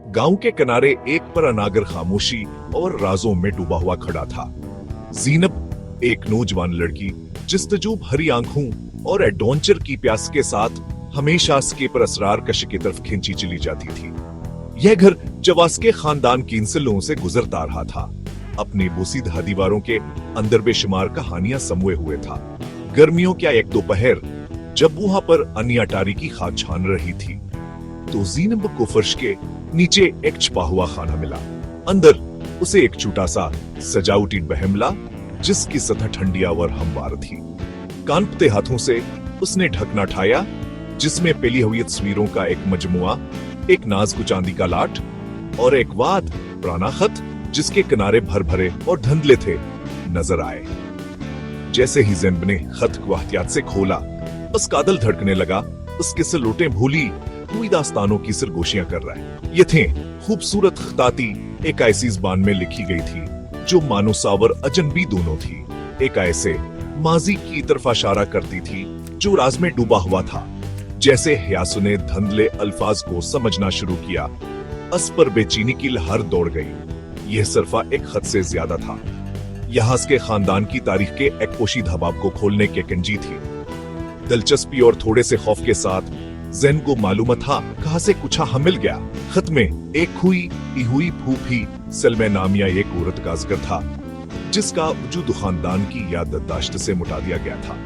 गांव के किनारे एक पर अनागर खामोशी और राजों में डूबा हुआ खड़ा था। ज़ीनब एक नौजवान लड़की जिस्तजू भरी आंखों और एडवेंचर की प्यास के साथ हमेशा इसके पर असरार कश की तरफ खींची चली जाती थी। यह घर जवास के खानदान की इंसलों से गुजरता रहा था। अपनी बोसीदा दीवारों के अंदर बेशुमार कहानियां समोए हुए था। गर्मियों क्या एक दोपहर जब वहां पर अन्य अटारी की खाद छान रही थी तो ज़ीनब को फर्श के नीचे एक छिपा हुआ खाना मिला। अंदर उसे एक छोटा सा सजावटी बहमला जिसकी सतह ठंडिया और हमवार थी। कांपते हाथों से उसने ढकना उठाया जिसमें पेली हुई तस्वीरों का एक मजमुआ, एक नाजुक चांदी का लाट और एक वाद पुराना खत जिसके किनारे भर भरे और धुंधले थे नजर आए। जैसे ही ज़ैनब ने खत को एहतियात से खोला, उसका दिल धड़कने लगा। उसके सलोटे भूली हुई दास्तानों की सरगोशियां कर रहा है। ये थे खूबसूरत खताती एक ऐसी ज़बान में लिखी गई थी जो मानो सावर अजनबी दोनों थी। एक ऐसे माजी की तरफ इशारा करती थी जो राज में डूबा हुआ था। जैसे हयासु ने धुंधले अल्फाज को समझना शुरू किया, उस पर बेचैनी की लहर दौड़ गई। यह सिर्फ एक खत से ज्यादा था। यहाँ के खानदान की तारीख के एक पोशीदा बाब को खोलने की कंजी थी। दिलचस्पी और थोड़े से खौफ के साथ ज़ैन को मालूम था कहां से कुछ हम मिल गया। खत में एक हुई फूफी सलमे नामिया एक औरत का जिक्र था जिसका वजूद खानदान की याददाश्त से मिटा दिया गया था।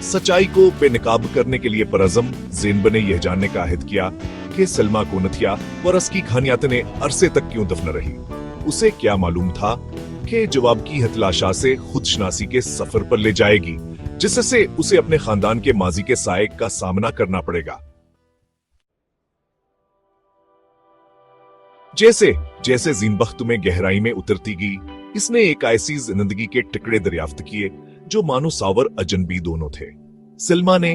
सच्चाई को बेनकाब करने के लिए परअज़म ज़ैनब ने यह जानने का अहद किया कि सलमा को नथिया और उसकी खानियात ने अरसे तक क्यों दफन रही। उसे क्या मालूम था कि जवाब की हतलाशा से खुद शनासी के सफर पर ले जाएगी जिससे उसे अपने खानदान के माजी के साए का सामना करना पड़ेगा। जैसे जैसे ज़ीनब में गहराई में उतरती गई, इसने एक ऐसी जिंदगी के टुकड़े दरियाफ्त किए जो मानो सावर अजनबी दोनों थे। सलमा ने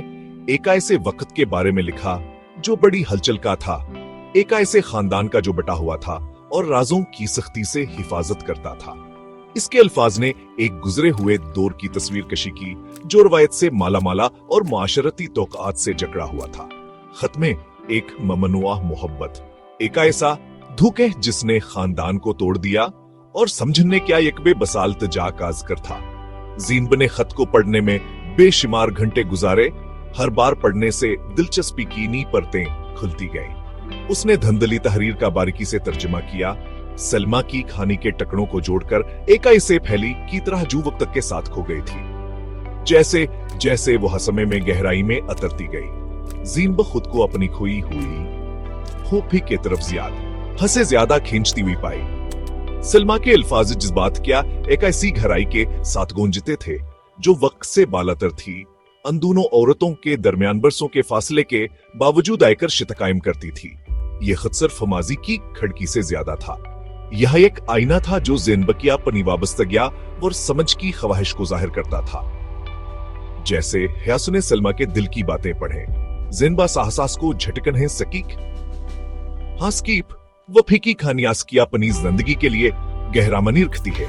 एक ऐसे वक्त के बारे में लिखा जो बड़ी हलचल का था, एक ऐसे खानदान का जो बटा हुआ था और राजों की सख्ती से हिफाजत करता था। इसके अल्फाज ने एक गुजरे हुए दौर की तस्वीर कशी की जो रवायत से माला और माशरती तौक़ात से जकड़ा हुआ था। खत में एक ममनुआ मोहब्बत, एक ऐसा धोखे जिसने खानदान को तोड़ दिया और समझने क्या एक बेबसाल तजा का जिक्र था। ज़ीनब ने खत को पढ़ने में बेशुमार घंटे गुजारे। हर बार पढ़ने से दिलचस्पी की नई परतें खुलती गईं। उसने धंधली तहरीर का बारीकी से तर्जुमा किया, सलमा की कहानी के टुकड़ों को जोड़कर एक ऐसे फैली की तरह जो वक्त के साथ खो गई थी। जैसे जैसे वो समय में गहराई में अतरती गई, ज़ीनब खुद को अपनी खोई हुई खूबी के तरफ हसे ज्यादा खींचती हुई पाई। सलमा के अल्फाज जज्बात क्या एक ऐसी गहराई के साथ गूंजते थे जो वक्त से बालातर थी। उन दोनों औरतों के दरमियान बरसों के फासले के बावजूद आयकर शित कायम करती थी। यह खत सिर्फ माजी की खड़की से ज्यादा था। यह एक आईना था जो ज़ैनब की अपनी वाबस्तगिया और समझ की ख्वाहिश को जाहिर करता था। जैसे हयासु ने सलमा के दिल की बातें पढ़े, ज़ैनब साहसास को झटकन है सकीक हास्कीप वो फीकी खानियास की अपनी जिंदगी के लिए गहरा मनी रखती है।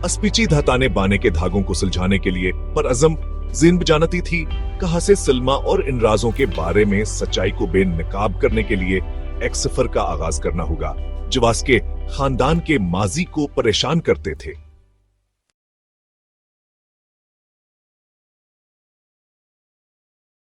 अस्पिची धाताने बाने के धागों को सुलझाने के लिए परअज़म ज़ैनब जानती थी कहां से सलमा और इन राजों के बारे में सच्चाई को बेनकाब करने के लिए एक सफर का आगाज करना होगा जो वास के खानदान के माजी को परेशान करते थे।